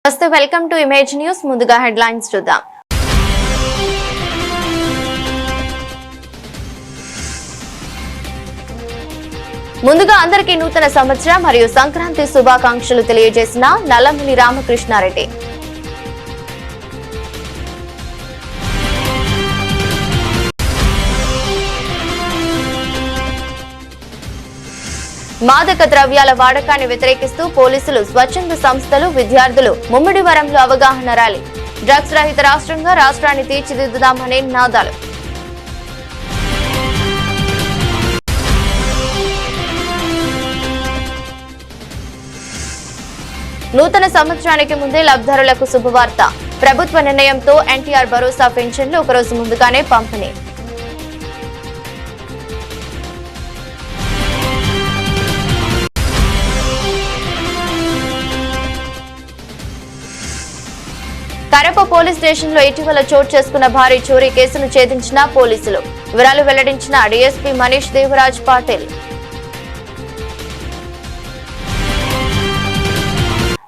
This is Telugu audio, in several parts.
నమస్తే, వెల్కమ్ టు ఇమేజ్ న్యూస్. ముందుగా హెడ్లైన్స్ చూద్దాం. ముందుగా అందరికీ నూతన సంవత్సరం మరియు సంక్రాంతి శుభాకాంక్షలు తెలియజేసిన నల్లమిల్లి రామకృష్ణారెడ్డి. మాదక ద్రవ్యాల వాడకాన్ని వ్యతిరేకిస్తూ పోలీసులు, స్వచ్ఛంద సంస్థలు, విద్యార్థులు ముమ్మిడివరంలో అవగాహన ర్యాలీ. డ్రగ్స్ రహిత రాష్ట్రంగా రాష్ట్రాన్ని తీర్చిదిద్దుదామనే నినాదాలు. నూతన సంవత్సరానికి ముందే లబ్ధిదారులకు శుభవార్త. ప్రభుత్వ నిర్ణయంతో ఎన్టీఆర్ భరోసా పెన్షన్లు ఒకరోజు ముందుగానే పంపిణీ. కరప పోలీస్ స్టేషన్ లో ఇటీవల చోటు చేసుకున్న భారీ చోరీ కేసును ఛేదించిన పోలీసులు. వివరాలు వెల్లడించిన డీఎస్పీ మనీష్ దేవరాజ్ పాటిల్.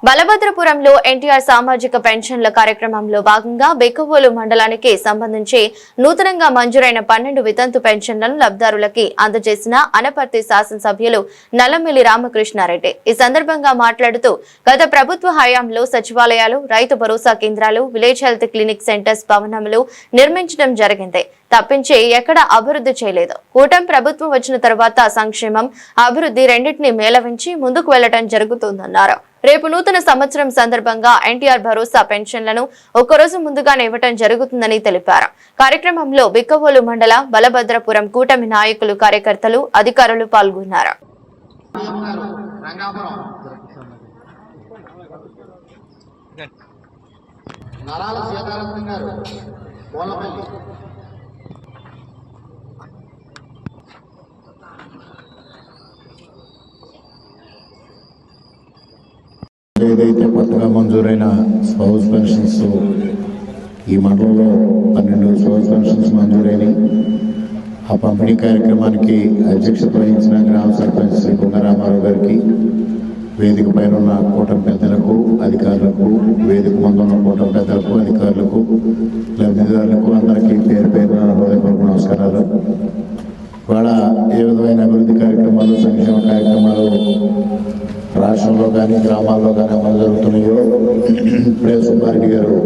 బలభద్రపురంలో ఎన్టీఆర్ సామాజిక పెన్షన్ల కార్యక్రమంలో భాగంగా బెక్కవోలు మండలానికి సంబంధించి నూతనంగా మంజూరైన 12 వితంతు పెన్షన్లను లబ్ధిదారులకి అందజేసిన అనపర్తి శాసనసభ్యులు నల్లమిల్లి రామకృష్ణారెడ్డి. ఈ సందర్భంగా మాట్లాడుతూ గత ప్రభుత్వ హయాంలో సచివాలయాలు, రైతు భరోసా కేంద్రాలు, విలేజ్ హెల్త్ క్లినిక్ సెంటర్స్ భవనములు నిర్మించడం జరిగింది తప్పించి ఎక్కడ అభివృద్ధి చేయలేదు. కూటమి ప్రభుత్వం వచ్చిన తర్వాత సంక్షేమం, అభివృద్ధి రెండింటినీ మేళవించి ముందుకు వెళ్లడం జరుగుతుందన్నారు. రేపు నూతన సంవత్సరం సందర్భంగా ఎన్టీఆర్ భరోసా పెన్షన్లను ఒక్కరోజు ముందుగానే ఇవ్వడం జరుగుతుందని తెలిపారు. కార్యక్రమంలో బిక్కవోలు మండల బలభద్రపురం కూటమి నాయకులు, కార్యకర్తలు, అధికారులు పాల్గొన్నారు. ఏదైతే కొత్తగా మంజూరైన స్పౌస్ పెన్షన్స్ ఈ మండలంలో 12 స్పౌస్ పెన్షన్స్ మంజూరైనవి. ఆ పంపిణీ కార్యక్రమానికి అధ్యక్షత వహించిన గ్రామ సర్పంచ్ శ్రీ కుంగరామారావు గారికి, వేదిక పైన ఉన్న కూటమి పెద్దలకు, అధికారులకు, వేదిక ముందు ఉన్న కూటమి పెద్దలకు, అధికారులకు, లబ్ధిదారులకు అందరికీ పేరు పేరున హృదయపూర్వక నమస్కారాలు. ఇవాళ ఏ విధమైన అభివృద్ధి కార్యక్రమాలు, సంక్షేమ కార్యక్రమాలు రాష్ట్రంలో కానీ గ్రామాల్లో కానీ అమలు జరుగుతున్నాయో ఇప్పుడే సుబ్బారెడ్డి గారు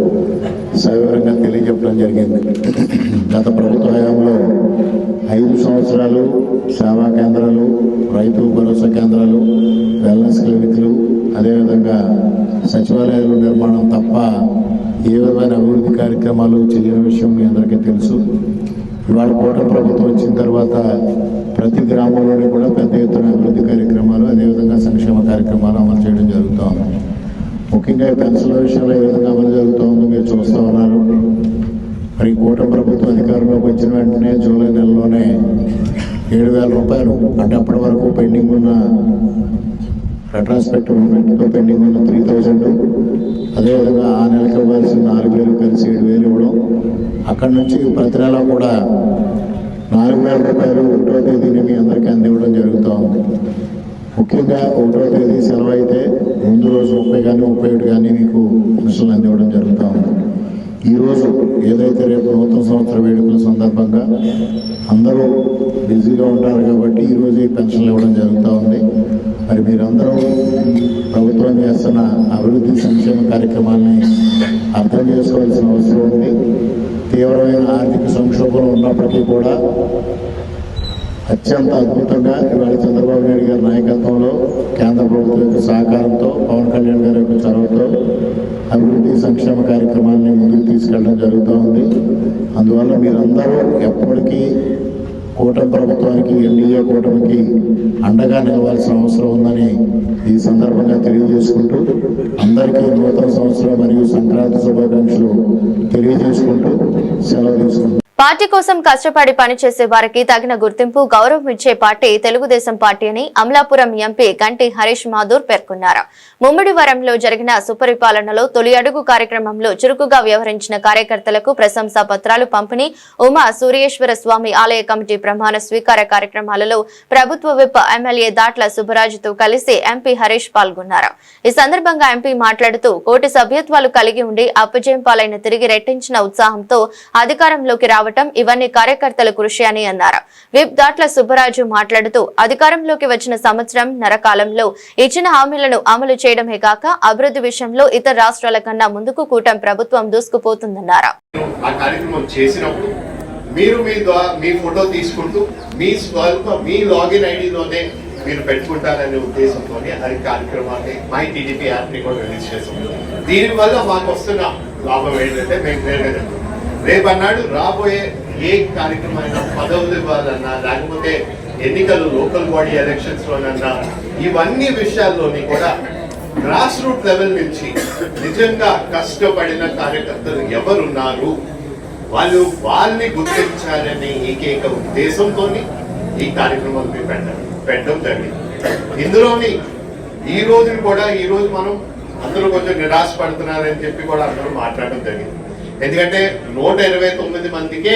సవివరంగా తెలియజెప్పడం జరిగింది. గత ప్రభుత్వ హయాంలో 5 సంవత్సరాలు సేవా కేంద్రాలు, రైతు భరోసా కేంద్రాలు, వెల్నెస్ క్లినిక్లు, అదేవిధంగా సచివాలయాల నిర్మాణం తప్ప ఏ విధమైన అభివృద్ధి కార్యక్రమాలు చేయని విషయం మీ అందరికీ తెలుసు. ఇవాళ కూటమి ప్రభుత్వం వచ్చిన తర్వాత ప్రతి గ్రామంలోనే కూడా పెద్ద ఎత్తున అభివృద్ధి కార్యక్రమాలు, అదేవిధంగా సంక్షేమ కార్యక్రమాలు అమలు చేయడం జరుగుతూ ఉంది. ముఖ్యంగా పెన్షన్ల విషయంలో ఏ విధంగా అమలు జరుగుతూ ఉందో మీరు చూస్తూ ఉన్నారు. మరి కూటమి ప్రభుత్వం అధికారంలోకి వచ్చిన వెంటనే జూలై నెలలోనే 7,000 రూపాయలు, అంటే అప్పటి వరకు పెండింగ్ ఉన్న రెట్రాస్పెక్టివ్ మూమెంట్తో పెండింగ్ ఉన్న 3,000, అదేవిధంగా ఆ నెలకు ఇవ్వాల్సిన 4,000 కలిసి 7,000 ఇవ్వడం. అక్కడి నుంచి ప్రతి నెల కూడా 4,000 రూపాయలు 1వ తేదీని మీ అందరికీ అందివ్వడం జరుగుతూ ఉంది. ముఖ్యంగా 1వ తేదీ సెలవు అయితే ముందు రోజు 30 కానీ 31 కానీ మీకు పెన్షన్లు అందివ్వడం జరుగుతూ ఉంది. ఈరోజు ఏదైతే రేపు నూతన సంవత్సర వేడుకల సందర్భంగా అందరూ బిజీగా ఉంటారు కాబట్టి ఈరోజు ఈ పెన్షన్లు ఇవ్వడం జరుగుతూ ఉంది. మరి మీరందరూ ప్రభుత్వం చేస్తున్న అభివృద్ధి సంక్షేమ కార్యక్రమాన్ని అర్థం చేసుకోవాల్సిన అవసరం ఉంది. తీవ్రమైన ఆర్థిక సంక్షోభం ఉన్నప్పటికీ కూడా అత్యంత అద్భుతంగా ఇవాళ చంద్రబాబు నాయుడు గారి నాయకత్వంలో, కేంద్ర ప్రభుత్వం యొక్క సహకారంతో, పవన్ కళ్యాణ్ గారి యొక్క చొరవతో అభివృద్ధి సంక్షేమ కార్యక్రమాన్ని ముందుకు తీసుకెళ్ళడం జరుగుతూ ఉంది. అందువల్ల మీరందరూ ఎప్పటికీ కూటమి ప్రభుత్వానికి, ఎన్డీఏ కూటమికి అండగా నిలవాల్సిన అవసరం ఉందని ఈ సందర్భంగా తెలియజేసుకుంటూ అందరికీ నూతన సంవత్సరం మరియు సంక్రాంతి శుభాకాంక్షలు తెలియజేసుకుంటూ సెలవు తీసుకుంటాం. పార్టీ కోసం కష్టపడి పనిచేసే వారికి తగిన గుర్తింపు గౌరవం ఇచ్చే పార్టీ తెలుగుదేశం పార్టీ అని అమలాపురం ఎంపీ గంటి హరీష్ మాథూర్ పేర్కొన్నారు. ముమ్మిడివరంలో జరిగిన సుపరిపాలనలో తొలి అడుగు కార్యక్రమంలో చురుకుగా వ్యవహరించిన కార్యకర్తలకు ప్రశంసా పత్రాలు పంపిణీ, ఉమా సూర్యేశ్వర స్వామి ఆలయ కమిటీ ప్రమాణ స్వీకార కార్యక్రమాలలో ప్రభుత్వ విప్ ఎమ్మెల్యే దాట్ల సుబ్బరాజుతో కలిసి ఎంపీ హరీష్ పాల్గొన్నారు. ఈ సందర్భంగా ఎంపీ మాట్లాడుతూ కోటి సభ్యత్వాలు కలిగి ఉండి అప్పజయం పాలైన తిరిగి రెట్టించిన ఉత్సాహంతో అధికారంలోకి రావటం ఇవన్నీ కార్యకర్తల కృషి అని అన్నారు. విప్ దాట్ల సుబ్బరాజు మాట్లాడుతూ అధికారంలోకి వచ్చిన సంవత్సరం నరకాలంలో ఇచ్చిన హామీలను అమలు చేయడమే కాక అభివృద్ధి విషయంలో ఇతర రాష్ట్రాల కన్నా ముందుకు కూటమి ప్రభుత్వం దూసుకుపోతుందన్నారు. ఆ కార్యక్రమం చేసినప్పుడు మీరు మీ ఫోటో తీసుకుంటూ మీ లాగిన్ ఐడిలోనే మీరు పెట్టుకుంటారనే ఉద్దేశంతో అది కార్యక్రమాన్ని మై టీడీపీ యాప్ని కూడా రిలీజ్ చేసాం. దీనివల్ల మాకు వస్తున్న లాభం ఏంటంటే మేము రేపన్నాడు రాబోయే ఏ కార్యక్రమం పదవులు ఇవ్వాలన్నా లేకపోతే ఎన్నికలు లోకల్ బాడీ ఎలక్షన్స్ లోనన్నా ఇవన్నీ విషయాల్లోని కూడా గ్రాస్ రూట్ లెవెల్ నుంచి నిజంగా కష్టపడిన కార్యకర్తలు ఎవరున్నారు వాళ్ళని గుర్తించాలనే ఏకైక ఉద్దేశంతో ఈ కార్యక్రమాలు పెట్టడం జరిగింది. ఇందులోని ఈ రోజు మనం అందరూ కొంచెం నిరాశ పడుతున్నారని చెప్పి కూడా అందరూ మాట్లాడడం జరిగింది. ఎందుకంటే 129 మందికే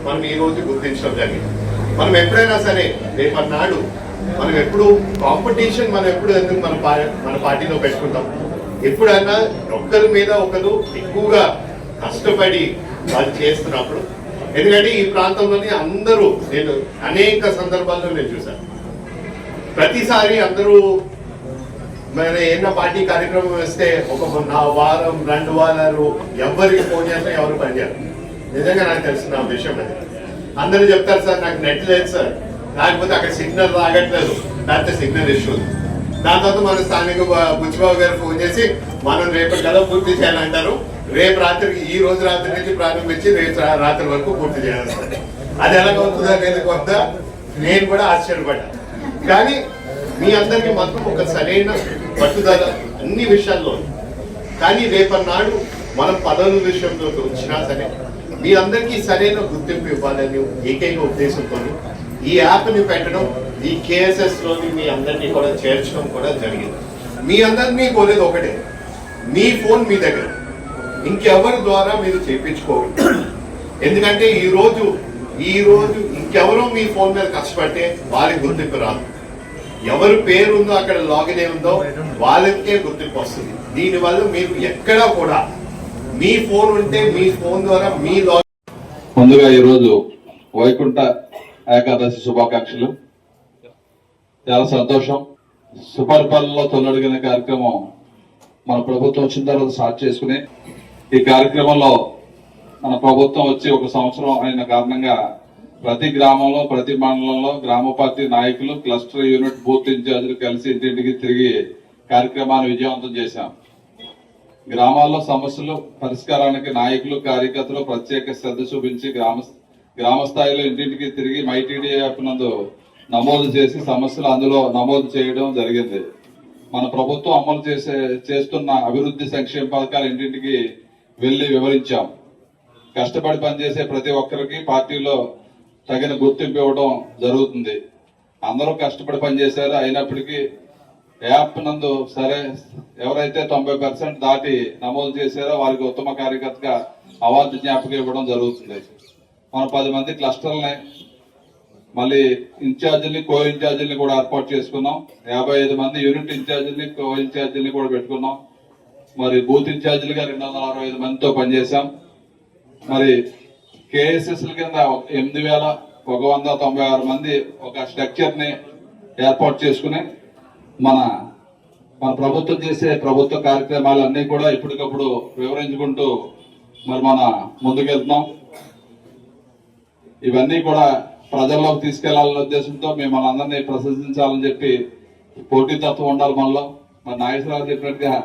మనం ఈ రోజు గుర్తించడం జరిగింది. మనం ఎప్పుడైనా సరే రేపన్నాడు మనం ఎప్పుడు కాంపిటీషన్ ఎందుకు మన పార్టీలో పెట్టుకుంటాం. ఎప్పుడైనా ఒకరి మీద ఒకరు ఎక్కువగా కష్టపడి వాళ్ళు చేస్తున్నప్పుడు, ఎందుకంటే ఈ ప్రాంతంలోని అందరూ నేను అనేక సందర్భాల్లో నేను చూశాను. ప్రతిసారి అందరూ మరి ఏదైనా పార్టీ కార్యక్రమం వేస్తే ఒక వారం 2 వారాలు ఎవరికి ఫోన్ చేసినా ఎవరు పనిచేయరు. నిజంగా నాకు తెలిసిన విషయం అది. అందరూ చెప్తారు సార్ నాకు నెట్ లేదు సార్, లేకపోతే అక్కడ సిగ్నల్ రాగట్లేదు, లేకపోతే సిగ్నల్ ఇష్యూ. దాని తర్వాత మన స్థానిక బుచ్చిబాబు గారు ఫోన్ చేసి మనం రేపటి కల్లా పూర్తి చేయాలంటారు. రేపు రాత్రికి ఈ రోజు రాత్రి నుంచి ప్రారంభించి రేపు రాత్రి వరకు పూర్తి చేయాలి. అది ఎలాగవుతుందా లేదు కొంత నేను కూడా ఆశ్చర్యపడ్డా. కానీ మీ అందరికి మాత్రం ఒక సరైన పట్టుదల అన్ని విషయాల్లో. కానీ రేపన్నాడు మనం పదవుల విషయంలో వచ్చినా సరే మీ అందరికీ సరైన గుర్తింపు ఇవ్వాలని ఏకైక ఉద్దేశంతో ఈ యాప్ని పెట్టడం, ఈ కేఎస్ఎస్ లోని మీ అందరినీ కూడా చేర్చడం కూడా జరిగింది. మీ అందరినీ కోరేది ఒకటే, మీ ఫోన్ మీ దగ్గర, ఇంకెవరి ద్వారా మీరు చేయించుకోవద్దు. ఎందుకంటే ఈ రోజు ఇంకెవరో మీ ఫోన్ మీద కష్టపడితే వారి గుర్తింపు రాదు. ఎవరి పేరు ఉందో అక్కడ లాగిన్ అయి ఉందో వాళ్ళకే గుర్తింపు వస్తుంది. దీనివల్ల మీరు ఎక్కడా కూడా మీ ఫోన్ ఉంటే మీ ఫోన్ ద్వారా మీ ముందుగా ఈరోజు వైకుంఠ ఏకాదశి శుభాకాంక్షలు. చాలా సంతోషం. సుపరిపాలనలో తొలడిగిన కార్యక్రమం మన ప్రభుత్వం వచ్చిన తర్వాత స్టార్ట్ చేసుకుని ఈ కార్యక్రమంలో మన ప్రభుత్వం వచ్చి 1 సంవత్సరం అయిన కారణంగా ప్రతి గ్రామంలో ప్రతి మండలంలో గ్రామ పార్టీ నాయకులు క్లస్టర్ యూనిట్ బూత్ ఇన్ఛార్జీలు కలిసి ఇంటింటికి తిరిగి కార్యక్రమాన్ని విజయవంతం చేశాం. గ్రామాల్లో సమస్యలు పరిష్కారానికి నాయకులు కార్యకర్తలు ప్రత్యేక శ్రద్ధ చూపించి గ్రామ స్థాయిలో ఇంటింటికి తిరిగి మైటీడీ యాప్ నందు నమోదు చేసి సమస్యలు అందులో నమోదు చేయడం జరిగింది. మన ప్రభుత్వం అమలు చేస్తున్న అభివృద్ధి సంక్షేమ పథకాలు ఇంటింటికి వెళ్లి వివరించాం. కష్టపడి పనిచేసే ప్రతి ఒక్కరికి పార్టీలో తగిన గుర్తింపు ఇవ్వడం జరుగుతుంది. అందరూ కష్టపడి పనిచేశారు. అయినప్పటికీ యాప్ నందు సరే ఎవరైతే 90% దాటి నమోదు చేశారో వారికి ఉత్తమ కార్యకర్తగా అవార్డు జ్ఞాపకం ఇవ్వడం జరుగుతుంది. మనం 10 మంది క్లస్టర్లని మళ్ళీ ఇన్ఛార్జీని కో ఇన్ఛార్జీని కూడా ఏర్పాటు చేసుకున్నాం. 55 మంది యూనిట్ ఇన్ఛార్జీని కో ఇన్ఛార్జీని కూడా పెట్టుకున్నాం. మరి బూత్ ఇన్ఛార్జీలుగా 265 మందితో పనిచేశాం. మరి కేఎస్ఎస్ కింద 8196 మంది ఒక స్ట్రక్చర్ ని ఏర్పాటు చేసుకుని మన ప్రభుత్వం చేసే ప్రభుత్వ కార్యక్రమాలన్నీ కూడా ఇప్పటికప్పుడు వివరించుకుంటూ మరి మన ముందుకెళ్తున్నాం. ఇవన్నీ కూడా ప్రజల్లోకి తీసుకెళ్లాలనే ఉద్దేశంతో మేము మనందరినీ ప్రశంసించాలని చెప్పి పోటీతత్వం ఉండాలి మనలో. మరి నాగేశ్వరరావు చెప్పినట్టుగా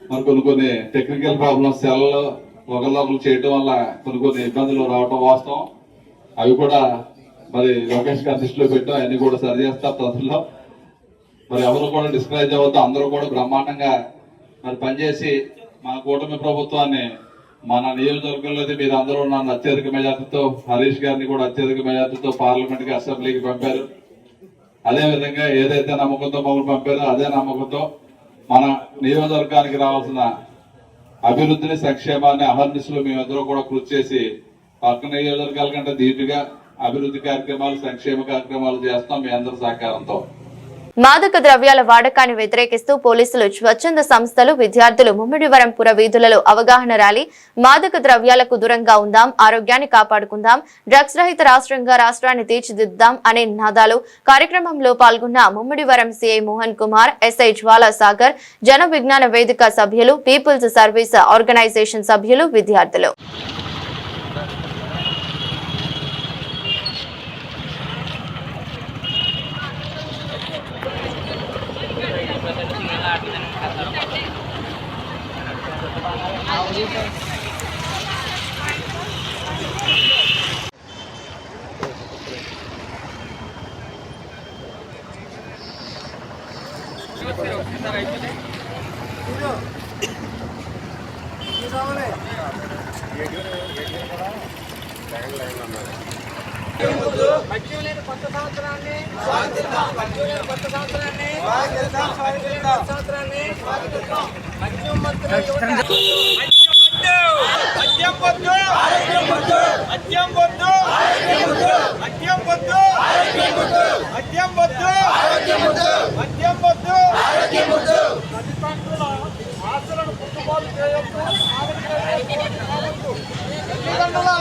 మరి కొన్ని టెక్నికల్ ప్రాబ్లమ్స్ సెల్లో ఒకరినొకరు చేయడం వల్ల కొన్ని ఇబ్బందులు రావడం వాస్తవం. అవి కూడా మరి లోకేష్ గారి దృష్టిలో పెట్టాం. అన్ని కూడా సరి చేస్తారు ప్రజల్లో. మరి ఎవరు కూడా డిస్కరేజ్ అవ్వద్దు. అందరూ కూడా బ్రహ్మాండంగా మరి పనిచేసి మన కూటమి ప్రభుత్వాన్ని మన నియోజకవర్గంలో అయితే మీరు అందరూ నన్ను అత్యధిక మెజార్టీతో హరీష్ గారిని కూడా అత్యధిక మెజార్టీతో పార్లమెంట్ కి అసెంబ్లీకి పంపారు. అదే విధంగా ఏదైతే నమ్మకంతో మమ్మల్ని పంపారో అదే నమ్మకంతో మన నియోజకవర్గానికి రావాల్సిన అభివృద్ధిని సంక్షేమాన్ని అహర్నిశలు మేమిద్దరూ కూడా కృషి చేసి పక్క నియోజకవర్గాల కంటే ధీటుగా అభివృద్ధి కార్యక్రమాలు సంక్షేమ కార్యక్రమాలు చేస్తాం మీ అందరి సహకారంతో. మాదక ద్రవ్యాల వాడకాన్ని వ్యతిరేకిస్తూ పోలీసులు, స్వచ్ఛంద సంస్థలు, విద్యార్థులు ముమ్మిడివరం పుర వీధులలో అవగాహన ర్యాలీ. మాదక ద్రవ్యాలకు దూరంగా ఉందాం, ఆరోగ్యాన్ని కాపాడుకుందాం, డ్రగ్స్ రహిత రాష్ట్రంగా రాష్ట్రాన్ని తీర్చిదిద్దాం అనే నినాదాలు. కార్యక్రమంలో పాల్గొన్న ముమ్మిడివరం సిఐ మోహన్ కుమార్, ఎస్ఐ జ్వాలా సాగర్, జన విజ్ఞాన వేదిక సభ్యులు, పీపుల్స్ సర్వీస్ ఆర్గనైజేషన్ సభ్యులు, విద్యార్థులు.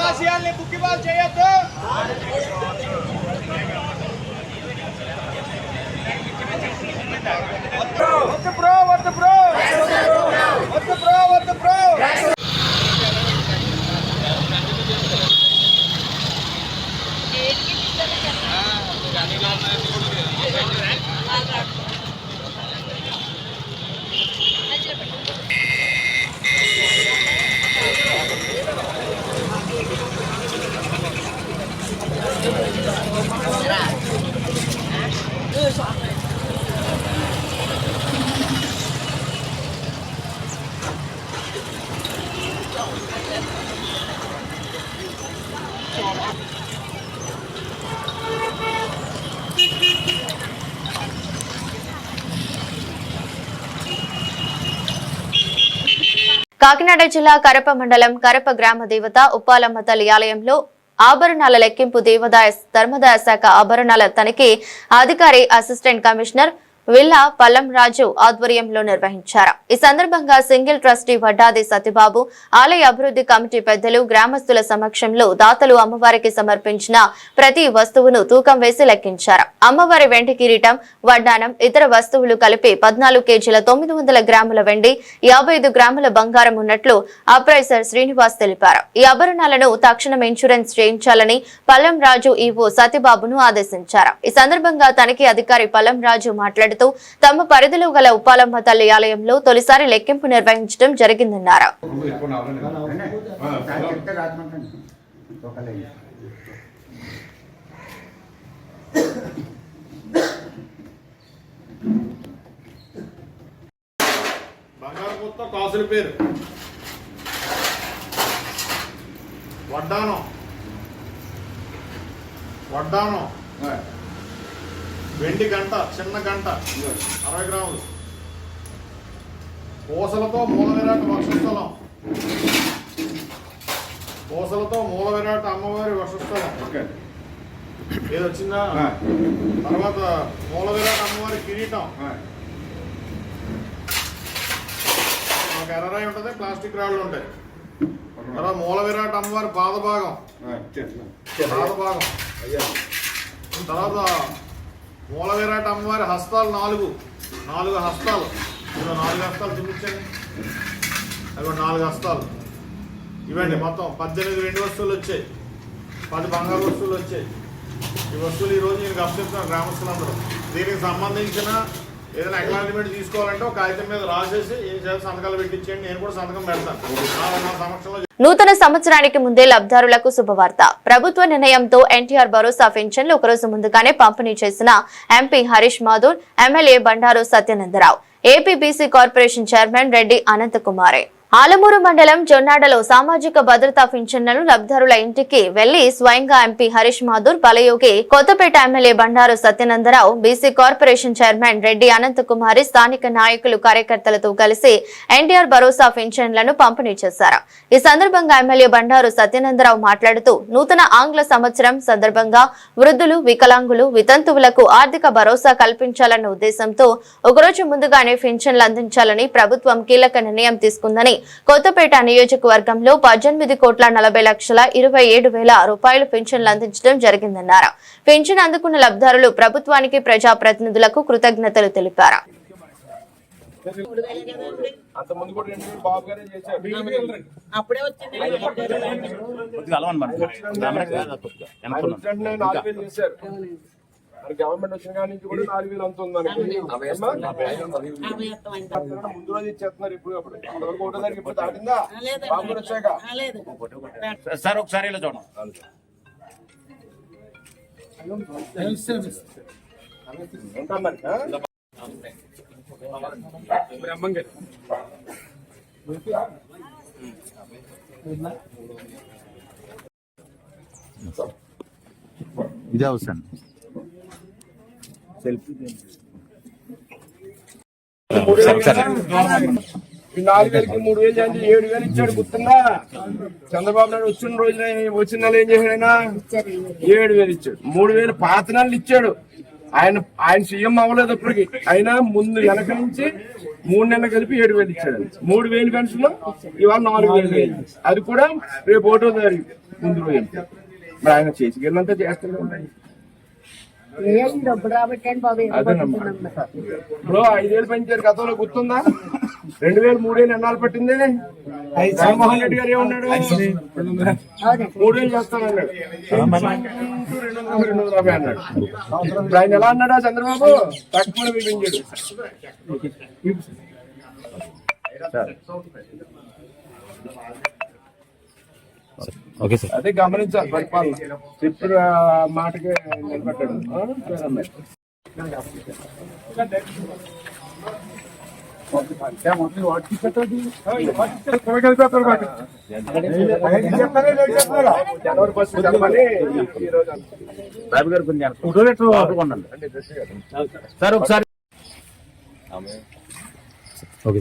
ఆశయాల్ని బుక్కిబాల్ చేయొద్దు. వద్దు బ్రో, వద్దు బ్రో, వద్దు బ్రో, వద్దు బ్రో. కాకినాడ జిల్లా కరప మండలం కరప గ్రామ దేవత ఉప్పాలమ్మ తల్లి ఆలయంలో ఆభరణాల లెక్కింపు దేవాదాయ ధర్మదాయ శాఖ ఆభరణాల తనిఖీ అధికారి అసిస్టెంట్ కమిషనర్ విల్లా పల్లం రాజు ఆధ్వర్యంలో నిర్వహించారు. ఈ సందర్భంగా సింగిల్ ట్రస్టీ వడ్డాది సత్యబాబు, ఆలయ అభివృద్ధి కమిటీ పెద్దలు, గ్రామస్తుల సమక్షంలో దాతలు అమ్మవారికి సమర్పించిన ప్రతి వస్తువును తూకం వేసి లెక్కించారు. అమ్మవారి వెండి కిరీటం, వడ్డానం, ఇతర వస్తువులు కలిపి 14 కేజీల 900 గ్రాముల వెండి, 55 గ్రాముల బంగారం ఉన్నట్లు అప్రైసర్ శ్రీనివాస్ తెలిపారు. ఈ ఆభరణాలను తక్షణం ఇన్సూరెన్స్ చేయించాలని పల్లం రాజు ఈవో సత్యబాబును ఆదేశించారు. ఈ సందర్భంగా తనిఖీ అధికారి పల్లం రాజు మాట్లాడుతూ తమ పరిధిలో గల ఉప్పాలమ్మ తల్లి ఆలయంలో తొలిసారి లెక్కింపు నిర్వహించడం జరిగిందన్నారు. బంగారు కాసుల పేరు వడ్డానం, వడ్డానం, వెండి గంట, చిన్న గంట 60 గ్రాములు, పూసలతో మూల విరాట్ వక్షస్థలం, పూసలతో మూల విరాట్ అమ్మవారి వక్షస్థలం ఏది వచ్చిందా. తర్వాత మూల విరాట్ అమ్మవారి కిరీటం, ఒక ఎర్రరాయి ఉంటుంది, ప్లాస్టిక్ రాళ్ళు ఉంటాయి. తర్వాత మూల విరాట్ అమ్మవారి పాదభాగం, తర్వాత మూల విరాట్ అమ్మవారి హస్తాలు 4 హస్తాలు, 4 హస్తాలు చూపించండి. అవి 4 హస్తాలు. ఇవండి మొత్తం 18 వెండి వస్తువులు వచ్చాయి, 10 బంగారు వస్తువులు వచ్చాయి. ఈ వస్తువులు ఈరోజు నేను గమనిస్తున్నాను గ్రామస్తులందరూ. దీనికి సంబంధించిన ఏదైనా అక్నాలజ్మెంట్ తీసుకోవాలంటే ఒక కాగితం మీద రాసేసి ఏం చేయాలి సంతకాలు పెట్టించండి, నేను కూడా సంతకం పెడతాను నా సమక్షంలో. నూతన సంవత్సరానికి ముందే లబ్ధారులకు శుభవార్త. ప్రభుత్వ నిర్ణయంతో ఎన్టీఆర్ భరోసా పెన్షన్లు ఒకరోజు ముందుగానే పంపిణీ చేసిన MP Harish Mathur, MLA Bandaru Satyanandarao, AP BC corporation chairman Reddy అనంతకుమారే. ఆలమూరు మండలం జొన్నాడలో సామాజిక భద్రతా పింఛన్లను లబ్ధిదారుల ఇంటికి వెళ్లి స్వయంగా MP Harish Mathur Balayogi Kothapeta MLA Bandaru Satyanandarao BC corporation chairman Reddy Anantakumari స్థానిక నాయకులు కార్యకర్తలతో కలిసి ఎన్టీఆర్ భరోసా పింఛన్లను పంపిణీ చేశారు. ఈ సందర్భంగా ఎమ్మెల్యే బండారు సత్యనందరావు మాట్లాడుతూ నూతన ఆంగ్ల సంవత్సరం సందర్భంగా వృద్ధులు, వికలాంగులు, వితంతువులకు ఆర్థిక భరోసా కల్పించాలన్న ఉద్దేశంతో ఒకరోజు ముందుగానే పింఛన్లు అందించాలని ప్రభుత్వం కీలక నిర్ణయం తీసుకుందని, కొత్తపేట నియోజకవర్గంలో 18,40,27,000 రూపాయలు పింఛన్లు అందించడం జరిగిందన్నారు. పింఛన్ అందుకున్న లబ్ధిదారులు ప్రభుత్వానికి, ప్రజాప్రతినిధులకు కృతజ్ఞతలు తెలిపారు. గవర్నమెంట్ వచ్చిన కాడి నుంచి కూడా 4,000 అంత ఉందని ముందు రోజు ఇచ్చేస్తున్నారు. ఇప్పుడు ఒకటో తారీఖు ఇప్పుడు దాటిందా బాబు వచ్చాక సార్ ఒకసారి ఇలా చూడండి. ఉంటాం మరి బ్రహ్మంగా ఇదే అవసరం. 4,000కి 3,000 చేసి 7,000 ఇచ్చాడు. గుర్తుందా? చంద్రబాబు నాయుడు వచ్చిన నెల ఏం చేశాడైనా 7,000 ఇచ్చాడు. 3,000 పాత నెలలు ఇచ్చాడు. ఆయన సీఎం అవ్వలేదు ఇప్పటికి. అయినా ముందు వెనక నుంచి 3 నెలలు కలిపి 7,000 ఇచ్చాడు. 3,000 పెన్షన్ ఇవాళ 4,000. అది కూడా రేపు 1వ తారీఖు ముందు రోజు. మరి ఆయన చేసి వెళ్ళంతా చేస్తున్నాడు. ఇప్పుడు 5,000 పెంచారు. గతంలో గుర్తుందా? 2,000, 3,000 ఎన్నాళ్ళు పట్టింది? జగన్మోహన్ రెడ్డి గారు ఏమన్నాడు? 3,000 చేస్తానన్నాడు. 250 అన్నాడు. ఇప్పుడు ఆయన ఎలా అన్నాడా చంద్రబాబు? తక్కువ పెంచాడు. అదే గమనించాలి పరిపాలన. చెప్పిన మాటకి నిలబడ్డాడు. జనవరి 1 చెప్పమని ఈరోజు బాబు గారు కొంచెం సార్ ఒకసారి ఓకే.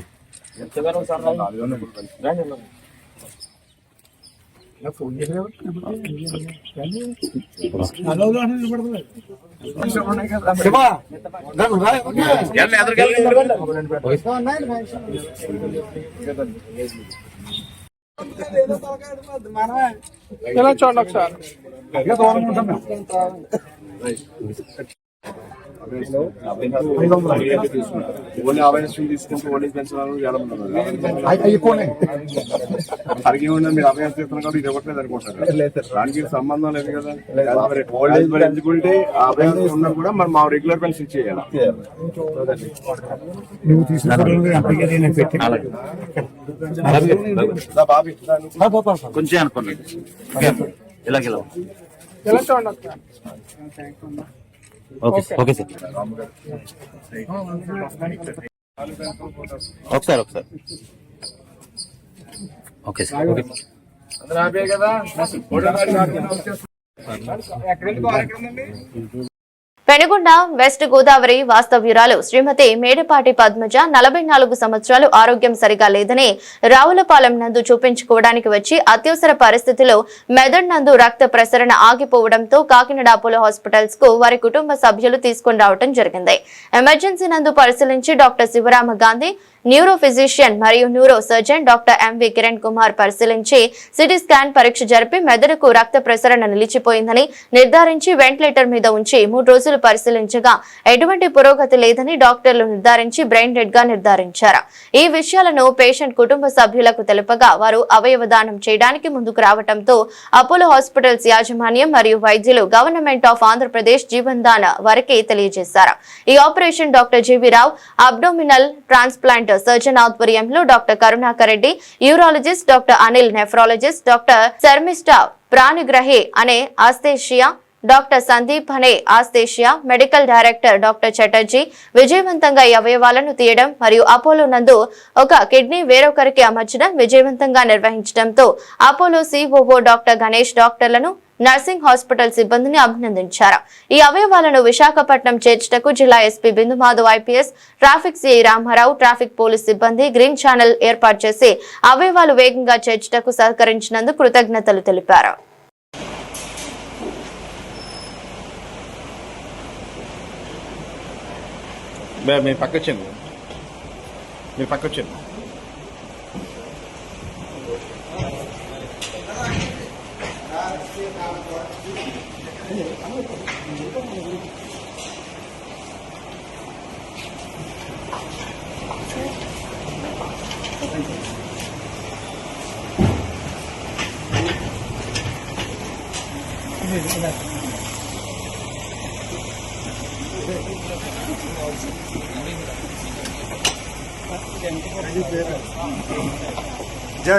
ఎలా చూడండి ఒకసారి. ఓన్లీ అవేర్నెస్ తీసుకుంటూ ఓన్లీ పెన్షన్ అడిగి ఉండే మీరు అవేర్నెస్ చేస్తున్నారు కాబట్టి ఇది ఇవ్వట్లేదు అనుకుంటారు. దానికి సంబంధం లేదు కదా. ఓల్డ్ ఏజ్ మరి ఎలిజిబిలిటీ అవేర్నెస్ ఉన్నా కూడా మరి మా రెగ్యులర్ పెన్షన్ ఇచ్చేయాలి. కొంచెం అనుకోండి. ఇలాగ ఓకే ఓకే సార్. ఒకసారి ఓకే సార్. ఓకే అందరూ హ్యాపీ కదా? ఎక్కడ పెనుగొండ వెస్ట్ గోదావరి వాస్తవ్యురాలు శ్రీమతి మేడపాటి పద్మజ 44 సంవత్సరాలు ఆరోగ్యం సరిగా లేదని రావులపాలెం నందు చూపించుకోవడానికి వచ్చి అత్యవసర పరిస్థితిలో మెదడు నందు రక్త ప్రసరణ ఆగిపోవడంతో కాకినాడ అపోలో హాస్పిటల్స్ కు వారి కుటుంబ సభ్యులు తీసుకుని రావడం జరిగింది. ఎమర్జెన్సీ నందు పరిశీలించి doctor Sivarama Gandhi, neuro physician మరియు neuro surgeon doctor M V Kiran Kumar పరిశీలించి సిటీ స్కాన్ పరీక్ష జరిపి మెదడుకు రక్త ప్రసరణ నిలిచిపోయిందని నిర్ధారించి వెంటిలేటర్ మీద ఉంచి 3 రోజులు పరిశీలించగా ఎటువంటి పురోగతి లేదని డాక్టర్లు నిర్ధారించి బ్రెయిన్ డెడ్ గా నిర్ధారించారు. ఈ విషయాలను పేషెంట్ కుటుంబ సభ్యులకు తెలుపగా వారు అవయవ దానం చేయడానికి ముందుకు రావడంతో అపోలో హాస్పిటల్స్ యాజమాన్యం మరియు వైద్యులు గవర్నమెంట్ ఆఫ్ ఆంధ్రప్రదేశ్ జీవన్ దాన్ వారికి తెలియజేశారు. ఈ operation doctor G V Rao abdominal transplant surgeon ఆధ్వర్యంలో doctor Karunakar Reddy, urologist doctor Anil, nephrologist doctor Sharmishtha, Panigrahi అనే ఆస్థేషియా డాక్టర్ సందీప్ అనే anaesthesia medical director doctor Chatterjee విజయవంతంగా ఈ అవయవాలను తీయడం మరియు అపోలో నందు ఒక కిడ్నీ వేరొకరికి అమర్చడం విజయవంతంగా నిర్వహించడంతో అపోలో సిఓఓ డాక్టర్ గణేష్ డాక్టర్లను నర్సింగ్ హాస్పిటల్ సిబ్బందిని అభినందించారు. ఈ అవయవాలను విశాఖపట్నం చేర్చుటకు జిల్లా SP Bindumadhav IPS, traffic CI Ramarao, traffic police సిబ్బంది గ్రీన్ ఛానల్ ఏర్పాటు చేసి అవయవాలు వేగంగా చేర్చుటకు సహకరించినందుకు కృతజ్ఞతలు తెలిపారు. మీరు పక్కొచ్చింది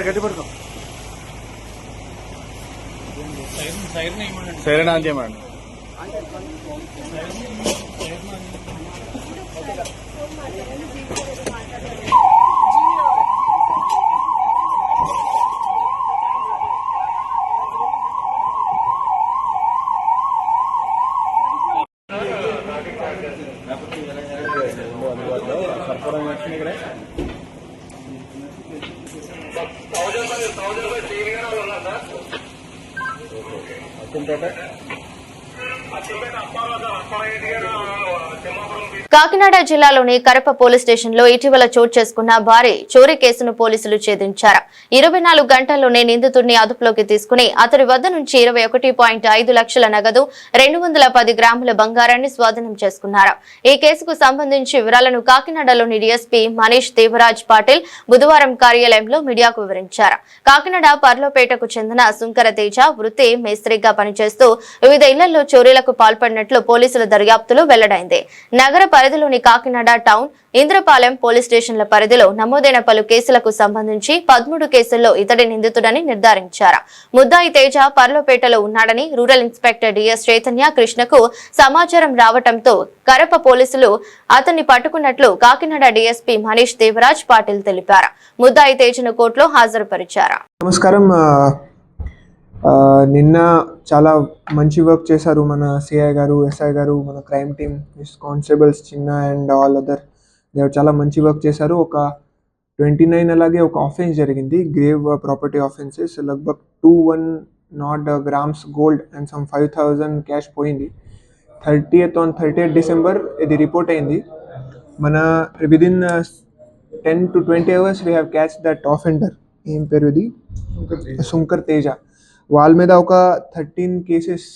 గట్టి పడుకో సైరన్ ఆన్ చేయమండి. కాకినాడ జిల్లాలోని కరప పోలీస్ స్టేషన్ లో ఇటీవల చోటు చేసుకున్న భారీ చోరీ కేసును పోలీసులు ఛేదించారు. 24 గంటల్లోనే నిందితుడిని అదుపులోకి తీసుకుని అతడి వద్ద నుంచి 21.5 లక్షల నగదు, 210 గ్రాముల బంగారాన్ని స్వాధీనం చేసుకున్నారు. ఈ కేసుకు సంబంధించి వివరాలను కాకినాడలోని డీఎస్పీ మనీష్ దేవరాజ్ పాటిల్ బుధవారం కార్యాలయంలో మీడియాకు వివరించారు. కాకినాడ పర్లోపేటకు చెందిన సుంకర తేజ వృత్తి మేస్త్రిగా పనిచేస్తూ వివిధ ఇళ్లలో చోరీలకు పాల్పడినట్లు పోలీసుల దర్యాప్తులో వెల్లడైంది. నగర పరిధిలోని కాకినాడ టౌన్, ఇంద్రపాలెం పోలీస్ స్టేషన్ల పరిధిలో నమోదైన పలు కేసులకు సంబంధించి 13 కేసుల్లో ఇతడి నిందితుడని నిర్ధారించారు. ముద్దాయి తేజ పర్లోపేటలో ఉన్నాడని రూరల్ ఇన్స్పెక్టర్ డిఎస్ చైతన్య కృష్ణకు సమాచారం రావడంతో కరప పోలీసులు అతన్ని పట్టుకున్నట్లు కాకినాడ డీఎస్పీ మనీష్ దేవరాజ్ పాటిల్ తెలిపారు. ముద్దాయి తేజను కోర్టులో హాజరుపరిచారు. నమస్కారం. నిన్న చాలా మంచి వర్క్ చేశారు మన సిఐ గారు, ఎస్ఐ గారు, మన క్రైమ్ టీమ్, కానిస్టేబుల్స్ చిన్న అండ్ ఆల్ అదర్ చాలా మంచి వర్క్ చేశారు. ఒక 29 అలాగే ఒక ఆఫెన్స్ జరిగింది, గ్రేవ్ ప్రాపర్టీ ఆఫెన్సెస్. లగ్భగ్ 210 grams gold and some 5,000 cash పోయింది. 30th డిసెంబర్ ఇది రిపోర్ట్ అయింది. మన within 10 to 20 hours we have catch that offender. ఏం పేరు ఇది? సుంకర్ తేజ. వాళ్ళ మీద ఒక 13 కేసెస్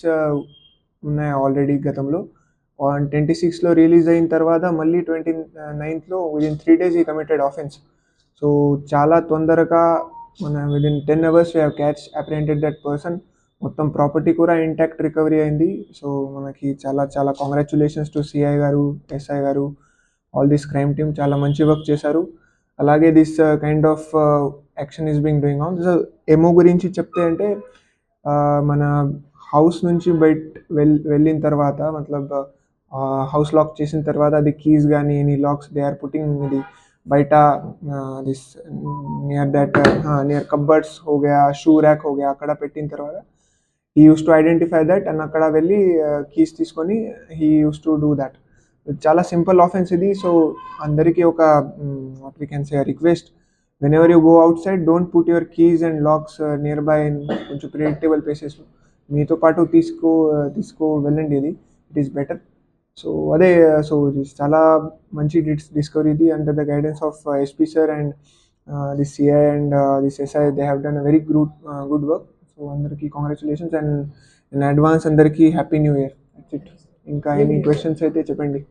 ఉన్నాయి ఆల్రెడీ గతంలో. 26లో రిలీజ్ అయిన తర్వాత మళ్ళీ 29th విదిన్ 3 days ఈ కమిటెడ్ ఆఫెన్స్. సో చాలా తొందరగా మన within 10 hours we have catch apprehended that person. మొత్తం ప్రాపర్టీ కూడా ఇంటాక్ట్ రికవరీ అయింది. సో మనకి చాలా చాలా కాంగ్రాచులేషన్స్ టు సిఐ గారు, ఎస్ఐ గారు, ఆల్ దిస్ క్రైమ్ టీమ్ చాలా మంచి వర్క్ చేశారు. అలాగే this kind of action is being doing on. So ఎమో గురించి చెప్తే అంటే మన హౌస్ నుంచి వెళ్ళిన తర్వాత మతలబ్ హౌస్ లాక్ చేసిన తర్వాత అది కీస్ కానీ any locks they are putting ఇది బయట దిస్ నియర్ కబ్బర్డ్స్ హో గయా, షూ ర్యాక్ హో గయా, అక్కడ పెట్టిన తర్వాత he use to identify that and అక్కడ వెళ్ళి కీస్ తీసుకొని he use to do that. చాలా సింపుల్ ఆఫెన్స్ ఇది. సో అందరికీ ఒక what we can say request, whenever you go outside, don't put your keys and locks nearby in కొంచెం predictable places. మీతో పాటు తీసుకో వెళ్ళండి, ఇది ఇట్ ఈస్ బెటర్. సో అదే, సో చాలా మంచి డిస్కవరీ ఇది under the guidance of SP sir and this CI and this SI. They have done a very good work. So అందరికీ కాంగ్రాచులేషన్స్ అండ్ ఇన్ అడ్వాన్స్ అందరికీ happy new year. That's it. ఇంకా ఎనీ క్వశ్చన్స్ అయితే చెప్పండి.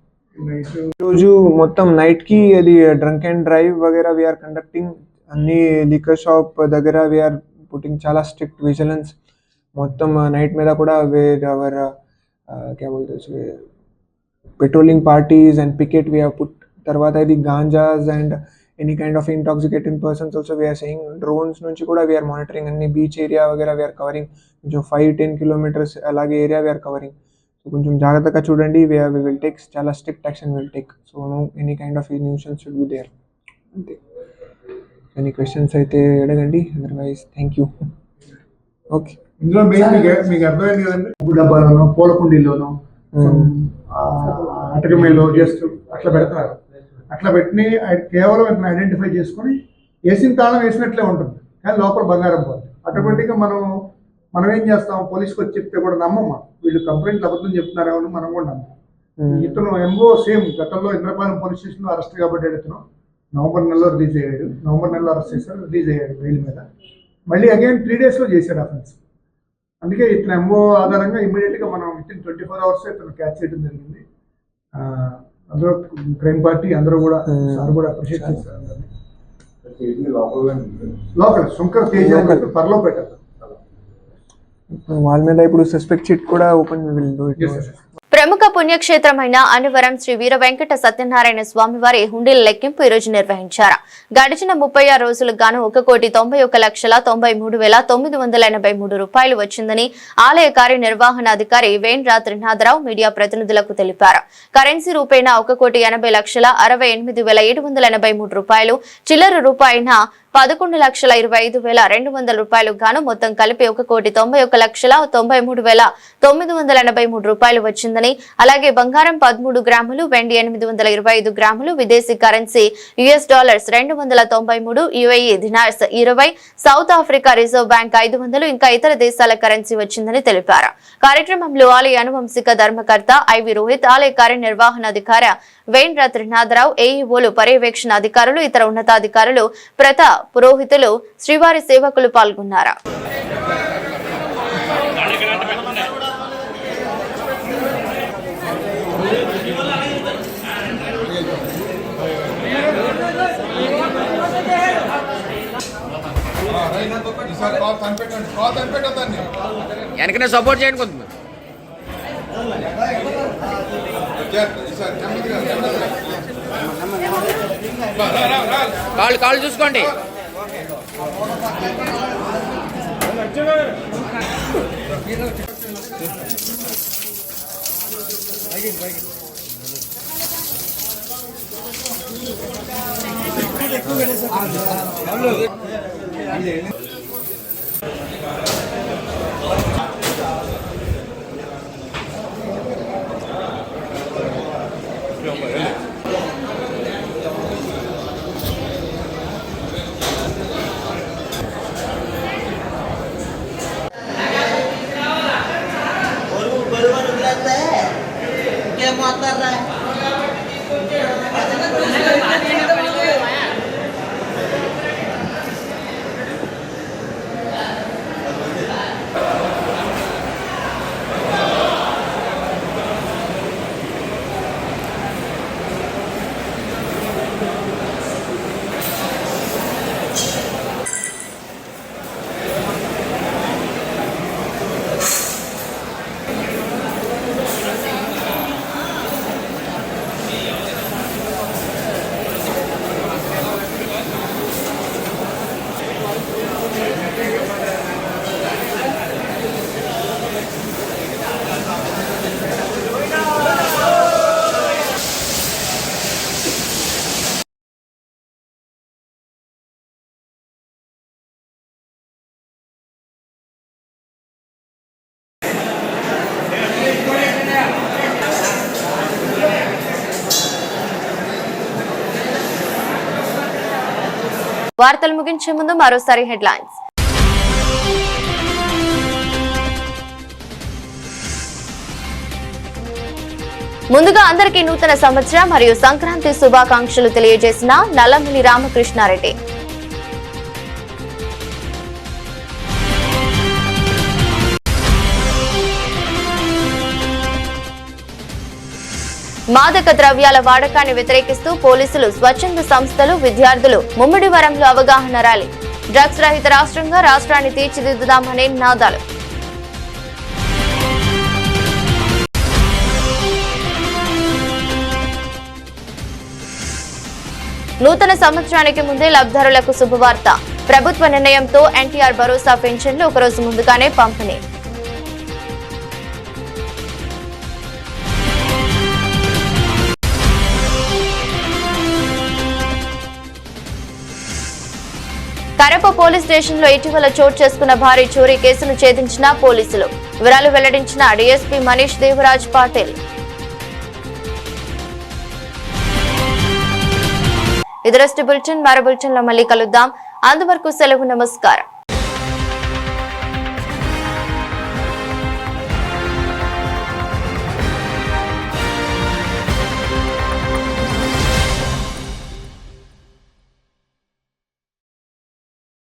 ఈరోజు మొత్తం నైట్కి అది డ్రంక్ అండ్ డ్రైవ్ వగేరా వీఆర్ కండక్టింగ్. అన్ని లిక్కర్ షాప్ దగ్గర వీఆర్ పుట్టింగ్ చాలా స్ట్రిక్ట్ విజిలెన్స్. మొత్తం నైట్ మీద కూడా వేర్ అవర్ క్యా బోల్తే patrolling parties and picket we have put. తర్వాత ఇది ganjas and any kind of intoxicating persons also we are seeing. Drones నుంచి కూడా వీఆర్ మానిటరింగ్ అన్ని బీచ్ ఏరియా వగేరా వీఆర్ కవరింగ్. కొంచెం 5-10 కిలోమీటర్స్ అలాగే ఏరియా వీఆర్ కవరింగ్. సో కొంచెం జాగ్రత్తగా చూడండి. వి విల్ టేక్ చాలా strict action will take. So no any kind of nuisance should be there. అంతే. ఎనీ క్వశ్చన్స్ అయితే అడగండి, అదర్వైజ్ థ్యాంక్ యూ. ఓకే. ఇందులో మీకు అర్థమైంది కదండి. ఉప్పు డబ్బాలోనో పూల కుండీలోనో అటకమేలో జస్ట్ అట్లా పెడతారు. అట్లా పెట్టి కేవలం ఇతను ఐడెంటిఫై చేసుకొని వేసిన తాళం వేసినట్లే ఉంటుంది, కానీ లోపల బంగారం పోతుంది. ఆటోమేటిక్గా మనం ఏం చేస్తాం, పోలీస్కి వచ్చి చెప్తే కూడా నమ్మమ్మా, వీళ్ళు కంప్లైంట్లు అబద్ధం చెప్తున్నారేమో అని మనం కూడా నమ్మం. ఇతను ఎంఓ సేమ్ గతంలో ఇంద్రపాలెం పోలీస్ స్టేషన్లో అరెస్ట్ కాబట్టాడు. ఇతను నవంబర్ నెలలో రిలీజ్ అయ్యాడు. నవంబర్ నెలలో అరెస్ట్ చేశారు, రిలీజ్ అయ్యాడు బెయిల్ మీద. మళ్ళీ అగైన్ 3 daysలో చేశాడు అఫెన్స్. అందుకే ఇతను ఎంఓ ఆధారంగా ఇమీడియట్గా మనం విత్ ఇన్ 24 hours ఇతను క్యాచ్ చేయడం జరిగింది. అందరూ క్రైమ్ పార్టీ అందరూ కూడా సార్ కూడా అప్రిషియేట్ చేశారు. లోకల్ శంకర్ తేజ త్వరలో పెట్టారు. వాళ్ళ మీద ఇప్పుడు సస్పెక్ట్ షీట్ కూడా ఓపెన్ విల్ డూ ఇట్. ప్రముఖ పుణ్యక్షేత్రమైన అన్నవరం శ్రీ వీర వెంకట సత్యనారాయణ స్వామివారి హుండీల లెక్కింపు ఈ రోజు నిర్వహించారు. గడిచిన 36 రోజులకు గాను 1,91,93,983 రూపాయలు వచ్చిందని ఆలయ కార్యనిర్వహణాధికారి వేండ్ర త్రినాథరావు మీడియా ప్రతినిధులకు తెలిపారు. కరెన్సీ రూపేణా 1,80,68,783 రూపాయలు, చిల్లర రూపాయిన 11,25,200 రూపాయలు గాను మొత్తం కలిపి 1,91,93,983 రూపాయలు వచ్చిందని, అలాగే బంగారం 13 గ్రాములు, వెండి 825 గ్రాములు, విదేశీ currency $293, UAE dinars 20, south Africa reserve bank 500, ఇంకా ఇతర దేశాల కరెన్సీ వచ్చిందని తెలిపారు. కార్యక్రమంలో ఆలయ అనువంశిక ధర్మకర్త ఐవి రోహిత్, ఆలయ కార్యనిర్వహణాధికారి వేండ్ర త్రినాథరావు, ఏఈఓలు, పర్యవేక్షణ అధికారులు, ఇతర ఉన్నతాధికారులు, పురోహితులు, శ్రీవారి సేవకులు పాల్గొన్నారు. వెనకనే సపోర్ట్ చేయండి కొంత. కాళ్ళు చూసుకోండి. వార్తలు ముగించే ముందు మరోసారి హెడ్లైన్స్. ముందుగా అందరికీ నూతన సంవత్సరం మరియు సంక్రాంతి శుభాకాంక్షలు తెలియజేసిన నల్లమిల్లి రామకృష్ణారెడ్డి. మాదక ద్రవ్యాల వాడకాన్ని వ్యతిరేకిస్తూ పోలీసులు, స్వచ్ఛంద సంస్థలు, విద్యార్థులు ముమ్మిడివరంలో అవగాహన ర్యాలీ. డ్రగ్స్ రహిత రాష్ట్రంగా రాష్ట్రాన్ని తీర్చిదిద్దుదామనే నినాదాలు. నూతన సంవత్సరానికి ముందే లబ్ధిదారులకు శుభవార్త. ప్రభుత్వ నిర్ణయంతో ఎన్టీఆర్ భరోసా పెన్షన్లు ఒకరోజు ముందుగానే పంపిణీ. కరప పోలీస్ స్టేషన్ లో ఇటీవల చోటు చేసుకున్న భారీ చోరీ కేసును ఛేదించిన పోలీసులు. వివరాలు వెల్లడించిన డీఎస్పీ మనీష్ దేవరాజ్ పాటిల్. ఇది బులెటిన్. మరో బులెటిన్ లో మళ్ళీ కలుద్దాం. అంతవరకు సెలవు. నమస్కారం.